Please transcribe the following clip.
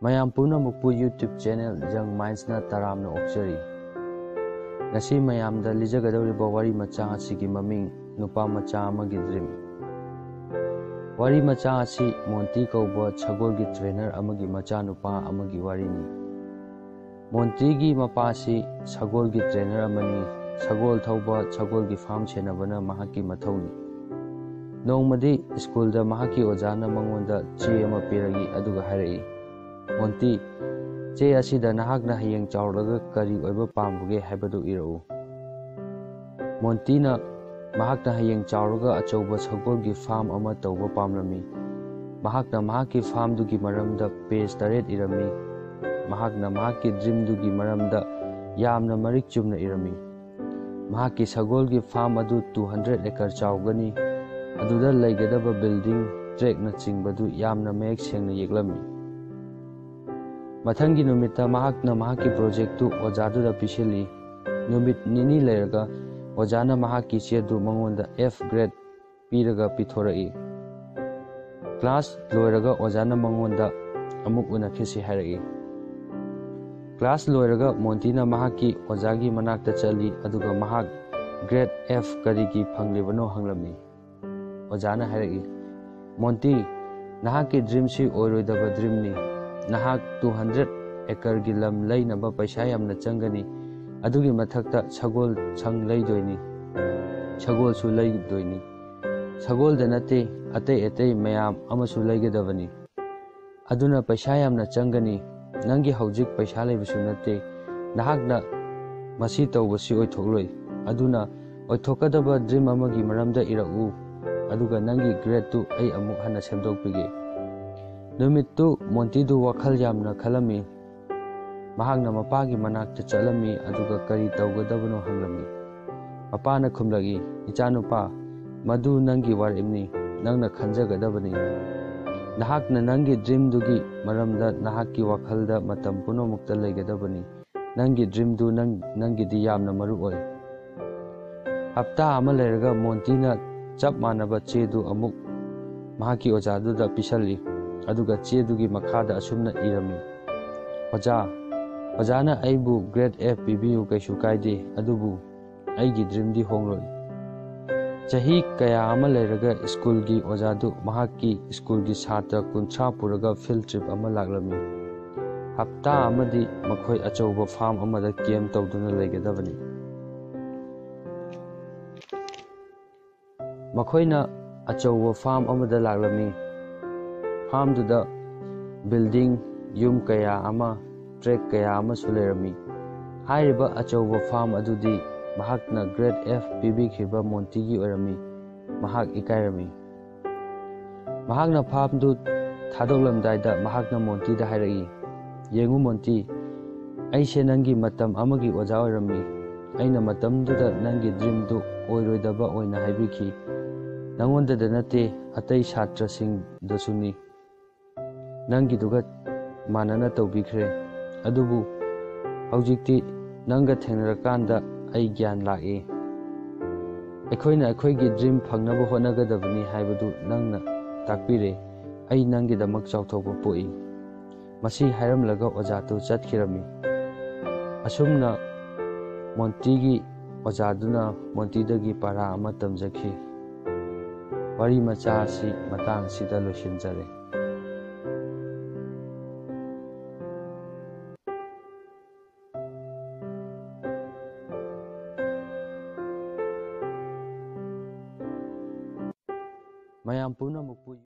ꯃꯌꯥꯝ ꯄꯨꯝꯅꯃꯛꯄꯨ YouTube channel ꯌꯪ ꯃꯥꯏꯟꯁꯅ ꯇꯔꯥꯝꯅ ꯑꯣꯛꯆꯔꯤ꯫ ꯉꯁꯤ ꯃꯌꯥꯝꯗ ꯂꯤꯖꯒꯗꯧꯔꯤꯕ ꯋꯥꯔꯤ ꯃꯆꯥ ꯑꯁꯤꯒꯤ ꯃꯃꯤꯡ ꯅꯨꯄꯥ ꯃꯆꯥ ꯑꯃꯒꯤ ꯗ꯭ꯔꯤꯝ꯫ ꯋꯥꯔꯤ ꯃꯆꯥ ꯑꯁꯤ ꯃꯣꯟꯇꯤ ꯀꯧꯕ ꯁꯒꯣꯜꯒꯤ ꯇ꯭ꯔꯦꯅꯔ ꯑꯃꯒꯤ ꯃꯆꯥꯅꯨꯄꯥ ꯑꯃꯒꯤ ꯋꯥꯔꯤꯅꯤ꯫ ꯃꯣꯟꯇꯤꯒꯤ ꯃꯄꯥꯁꯤ ꯁꯒꯣꯜꯒꯤ ꯇ꯭ꯔꯦꯅꯔ ꯑꯃꯅꯤ꯫ ꯁꯒꯣꯜ ꯊꯧꯕ, ꯁꯒꯣꯜꯒꯤ ꯐꯥꯔꯝ ꯁꯦꯟꯅꯕꯅ ꯃꯍꯥꯛꯀꯤ ꯃꯊꯧꯅꯤ꯫ ꯅꯣꯡꯃꯗꯤ ꯁ꯭ꯀꯨꯜꯗ ꯃꯍꯥꯛꯀꯤ ꯑꯣꯖꯥꯅ ꯃꯉꯣꯟꯗ ꯆꯦ ꯑꯃ ꯄꯤꯔꯛꯏ ꯑꯗꯨꯒ ꯍꯥꯏꯔꯛꯏ, "ꯃꯣꯟꯇꯤ, ꯆꯦ ꯑꯁꯤꯗ ꯅꯍꯥꯛꯅ ꯍꯌꯦꯡ ꯆꯥꯎꯔꯒ ꯀꯔꯤ ꯑꯣꯏꯕ ꯄꯥꯝꯕꯒꯦ ꯍꯥꯏꯕꯗꯨ ꯏꯔꯛꯎ"꯫ ꯃꯣꯟꯇꯤꯅ ꯃꯍꯥꯛꯅ ꯍꯌꯦꯡ ꯆꯥꯎꯔꯒ ꯑꯆꯧꯕ ꯁꯒꯣꯜꯒꯤ ꯐꯥꯔꯝ ꯑꯃ ꯇꯧꯕ ꯄꯥꯝꯂꯝꯃꯤ꯫ ꯃꯍꯥꯛꯅ ꯃꯍꯥꯛꯀꯤ ꯐꯥꯔꯝꯗꯨꯒꯤ ꯃꯔꯝꯗ ꯄꯦꯖ 8 ꯏꯔꯝꯃꯤ꯫ ꯃꯍꯥꯛꯅ ꯃꯍꯥꯛꯀꯤ ꯗ꯭ꯔꯤꯝꯗꯨꯒꯤ ꯃꯔꯝꯗ ꯌꯥꯝꯅ ꯃꯔꯤꯛ ꯆꯨꯝꯅ ꯏꯔꯝꯃꯤ꯫ ꯃꯍꯥꯛꯀꯤ ꯁꯒꯣꯜꯒꯤ ꯐꯥꯔꯝ ꯑꯗꯨ 200 ꯑꯦꯀꯔ ꯆꯥꯎꯒꯅꯤ꯫ ꯑꯗꯨꯗ ꯂꯩꯒꯗꯕ ꯕꯤꯜꯗꯤꯡ, ꯇ꯭ꯔꯦꯛꯅꯆꯤꯡꯕꯗꯨ ꯌꯥꯝꯅ ꯃꯌꯦꯛ ꯁꯦꯡꯅ ꯌꯦꯛꯂꯝꯃꯤ꯫ ꯃꯊꯪꯒꯤ ꯅꯨꯃꯤꯠꯇ ꯃꯍꯥꯛꯅ ꯃꯍꯥꯛꯀꯤ ꯄ꯭ꯔꯣꯖꯦꯛꯇꯨ ꯑꯣꯖꯥꯗꯨꯗ ꯄꯤꯁꯤꯜꯂꯤ꯫ ꯅꯨꯃꯤꯠ ꯅꯤꯅꯤ ꯂꯩꯔꯒ ꯑꯣꯖꯥꯅ ꯃꯍꯥꯛꯀꯤ ꯆꯦꯗꯨ ꯃꯉꯣꯟꯗ F ꯒ꯭ꯔꯦꯗ ꯄꯤꯔꯒ ꯄꯤꯊꯣꯔꯛꯏ꯫ ꯀ꯭ꯂꯥꯁ ꯂꯣꯏꯔꯒ ꯑꯣꯖꯥꯅ ꯃꯉꯣꯟꯗ ꯑꯃꯨꯛ ꯎꯅꯈꯤꯁꯤ ꯍꯥꯏꯔꯛꯏ꯫ ꯀ꯭ꯂꯥꯁ ꯂꯣꯏꯔꯒ ꯃꯣꯟꯇꯤꯅ ꯃꯍꯥꯛꯀꯤ ꯑꯣꯖꯥꯒꯤ ꯃꯅꯥꯛꯇ ꯆꯠꯂꯤ ꯑꯗꯨꯒ ꯃꯍꯥꯛ ꯒ꯭ꯔꯦꯗ F ꯀꯔꯤꯒꯤ ꯐꯪꯂꯤꯕꯅꯣ ꯍꯪꯂꯝꯃꯤ꯫ ꯑꯣꯖꯥꯅ ꯍꯥꯏꯔꯛꯏ, "ꯃꯣꯟꯇꯤ, ꯅꯍꯥꯛꯀꯤ ꯗ꯭ꯔꯤꯝꯁꯤ ꯑꯣꯏꯔꯣꯏꯗꯕ ꯗ꯭ꯔꯤꯝꯅꯤ꯫ ꯅꯍꯥꯛ 200 ꯑꯦꯀꯔꯒꯤ ꯂꯝ ꯂꯩꯅꯕ ꯄꯩꯁా ꯌꯥꯝꯅ ꯆꯪꯒꯅꯤ꯫ ꯑꯗꯨꯒꯤ ꯃꯊꯛꯇ ꯁꯒꯣꯜ ꯁꯪ ꯂꯩꯗꯣꯏꯅꯤ, ꯁꯒꯣꯜꯁꯨ ꯂꯩꯗꯣꯏꯅꯤ꯫ ꯁꯒꯣꯜꯗ ꯅꯠꯇꯦ, ꯑꯇꯩ ꯑꯇꯩ ꯃꯌꯥꯝ ꯑꯃꯁꯨ ꯂꯩꯒꯗꯕꯅꯤ꯫ ꯑꯗꯨꯅ ꯄꯩꯁꯥ ꯌꯥꯝꯅ ꯆꯪꯒꯅꯤ꯫ ꯅꯪꯒꯤ ꯍꯧꯖꯤꯛ ꯄꯩꯁꯥ ꯂꯩꯕꯁꯨ ꯅꯠꯇꯦ꯫ ꯅꯍꯥꯛꯅ ꯃꯁꯤ ꯇꯧꯕꯁꯤ ꯑꯣꯏꯊꯣꯛꯂꯣꯏ꯫ ꯑꯗꯨꯅ ꯑꯣꯏꯊꯣꯛꯀꯗꯕ ꯗ꯭ꯔꯤꯝ ꯑꯃꯒꯤ ꯃꯔꯝꯗ ꯏꯔꯛꯎ, ꯑꯗꯨꯒ ꯅꯪꯒꯤ ꯒ꯭ꯔꯦꯗꯇꯨ ꯑꯩ ꯑꯃꯨꯛ ꯍꯟꯅ ꯁꯦꯝꯗꯣꯛꯄꯤꯒꯦ"꯫ ꯅꯨꯃꯤꯠꯇꯨ ꯃꯣꯟꯇꯤꯗꯨ ꯋꯥꯈꯜ ꯌꯥꯝꯅ ꯈꯜꯂꯝꯃꯤ꯫ ꯃꯍꯥꯛꯅ ꯃꯄꯥꯒꯤ ꯃꯅꯥꯛꯇ ꯆꯠꯂꯝꯃꯤ ꯑꯗꯨꯒ ꯀꯔꯤ ꯇꯧꯒꯗꯕꯅꯣ ꯍꯪꯂꯝꯃꯤ꯫ ꯃꯄꯥꯅ ꯈꯨꯝꯂꯛꯏ, "ꯏꯆꯥꯅꯨꯄꯥ, ꯃꯗꯨ ꯅꯪꯒꯤ ꯋꯥꯔꯦꯞꯅꯤ꯫ ꯅꯪꯅ ꯈꯟꯖꯒꯗꯕꯅꯤ꯫ ꯅꯍꯥꯛꯅ ꯅꯪꯒꯤ ꯗ꯭ꯔꯤꯝꯗꯨꯒꯤ ꯃꯔꯝꯗ ꯅꯍꯥꯛꯀꯤ ꯋꯥꯈꯜꯗ ꯃꯇꯝ ꯄꯨꯝꯅꯃꯛꯇ ꯂꯩꯒꯗꯕꯅꯤ꯫ ꯅꯪꯒꯤ ꯗ꯭ꯔꯤꯝꯗꯨ ꯅꯪꯒꯤꯗꯤ ꯌꯥꯝꯅ ꯃꯔꯨ ꯑꯣꯏ"꯫ ꯍꯞꯇꯥ ꯑꯃ ꯂꯩꯔꯒ ꯃꯣꯟꯇꯤꯅ ꯆꯞ ꯃꯥꯟꯅꯕ ꯆꯦꯗꯨ ꯑꯃꯨꯛ ꯃꯍꯥꯛꯀꯤ ꯑꯣꯖꯥꯗꯨꯗ ꯄꯤꯁꯜꯂꯤ ꯑꯗꯨꯒ ꯆꯦꯗꯨꯒꯤ ꯃꯈꯥꯗ ꯑꯁꯨꯝꯅ ꯏꯔꯝꯃꯤ, "ꯑꯣꯖꯥ, ꯑꯣꯖꯥꯅ ꯑꯩꯕꯨ ꯒ꯭ꯔꯦꯗ F ꯄꯤꯕꯤꯌꯨ ꯀꯩꯁꯨ ꯀꯥꯏꯗꯦ, ꯑꯗꯨꯕꯨ ꯑꯩꯒꯤ ꯗ꯭ꯔꯤꯝꯗꯤ ꯍꯣꯡꯂꯣꯏ"꯫ ꯆꯍꯤ ꯀꯌꯥ ꯑꯃ ꯂꯩꯔꯒ ꯁ꯭ꯀꯨꯜꯒꯤ ꯑꯣꯖꯥꯗꯨ ꯃꯍꯥꯛꯀꯤ ꯁ꯭ꯀꯨꯜꯒꯤ ꯁꯥꯇ꯭ꯔ 30 ꯄꯨꯔꯒ ꯐꯤꯜꯗ ꯇ꯭ꯔꯤꯞ ꯑꯃ ꯂꯥꯛꯂꯝꯃꯤ꯫ ꯍꯞꯇꯥ ꯑꯃꯗꯤ ꯃꯈꯣꯏ ꯑꯆꯧꯕ ꯐꯥꯔꯝ ꯑꯃꯗ ꯀꯦꯝꯞ ꯇꯧꯗꯨꯅ ꯂꯩꯒꯗꯕꯅꯤ꯫ ꯃꯈꯣꯏꯅ ꯑꯆꯧꯕ ꯐꯥꯔꯝ ꯑꯃꯗ ꯂꯥꯛꯂꯝꯃꯤ꯫ ꯐꯥꯔꯝꯗꯨꯗ ꯕꯤꯜꯗꯤꯡ, ꯌꯨꯝ ꯀꯌꯥ ꯑꯃ, ꯇ꯭ꯔꯦꯛ ꯀꯌా ꯑꯃꯁꯨ ꯂꯩꯔꯝꯃꯤ꯫ ꯍꯥꯏꯔꯤꯕ ꯑꯆꯧꯕ ꯐꯥꯔꯝ ꯑꯗꯨꯗꯤ ꯃꯍꯥꯛꯅ ꯒ꯭ꯔꯦꯗ F ꯄꯤꯕꯤꯈꯤꯕ ꯃꯣꯟꯇꯤꯒꯤ ꯑꯣꯏꯔꯝꯃꯤ꯫ ꯃꯍꯥꯛ ꯏꯀꯥꯏꯔꯝꯃꯤ꯫ ꯃꯍꯥꯛꯅ ꯐꯥꯔꯝꯗꯨ ꯊꯥꯗꯣꯛꯂꯝꯗꯥꯏꯗ ꯃꯍꯥꯛꯅ ꯃꯣꯟꯇꯤꯗ ꯍꯥꯏꯔꯛꯏ, "ꯌꯦꯡꯉꯨ ꯃꯣꯟꯇꯤ, ꯑꯩꯁꯦ ꯅꯪꯒꯤ ꯃꯇꯝ ꯑꯃꯒꯤ ꯑꯣꯖꯥ ꯑꯣꯏꯔꯝꯃꯤ꯫ ꯑꯩꯅ ꯃꯇꯝꯗꯨꯗ ꯅꯪꯒꯤ ꯗ꯭ꯔꯤꯝꯗꯨ ꯑꯣꯏꯔꯣꯏꯗꯕ ꯑꯣꯏꯅ ꯍꯥꯏꯕꯤꯈꯤ꯫ ꯅꯉꯣꯟꯗꯗ ꯅꯠꯇꯦ, ꯑꯇꯩ ꯁꯥꯇ꯭ꯔꯁꯤꯡꯗꯁꯨꯅꯤ꯫ ꯅꯪꯒꯤꯗꯨꯒ ꯃꯥꯟꯅꯅ ꯇꯧꯕꯤꯈ꯭ꯔꯦ꯫ ꯑꯗꯨꯕꯨ ꯍꯧꯖꯤꯛꯇꯤ ꯅꯪꯒ ꯊꯦꯡꯅꯔꯀꯥꯟꯗ ꯑꯩ ꯒ꯭ꯌꯥꯟ ꯂꯥꯛꯏ꯫ ꯑꯩꯈꯣꯏꯅ ꯑꯩꯈꯣꯏꯒꯤ ꯗ꯭ꯔꯤꯝ ꯐꯪꯅꯕ ꯍꯣꯠꯅꯒꯗꯕꯅꯤ ꯍꯥꯏꯕꯗꯨ ꯅꯪꯅ ꯇꯥꯛꯄꯤꯔꯦ꯫ ꯑꯩ ꯅꯪꯒꯤꯗꯃꯛ ꯆꯥꯎꯊꯣꯛꯄ ꯄꯣꯛꯏ"꯫ ꯃꯁꯤ ꯍꯥꯏꯔꯝꯂꯒ ꯑꯣꯖꯥꯗꯨ ꯆꯠꯈꯤꯔꯝꯃꯤ꯫ ꯑꯁꯨꯝꯅ ꯃꯣꯟꯇꯤꯒꯤ ꯑꯣꯖꯥꯗꯨꯅ ꯃꯣꯟꯇꯤꯗꯒꯤ ꯄꯥꯔꯥ ꯑꯃ ꯇꯝꯖꯈꯤ꯫ ꯋꯥꯔꯤ ꯃꯆꯥ ꯑꯁꯤ ꯃꯇꯥꯡ ꯑꯁꯤꯗ ꯂꯣꯏꯁꯤꯟꯖꯔꯦ꯫ ꯃꯌꯥꯝ ꯄꯨꯝꯅꯃꯛꯄꯨ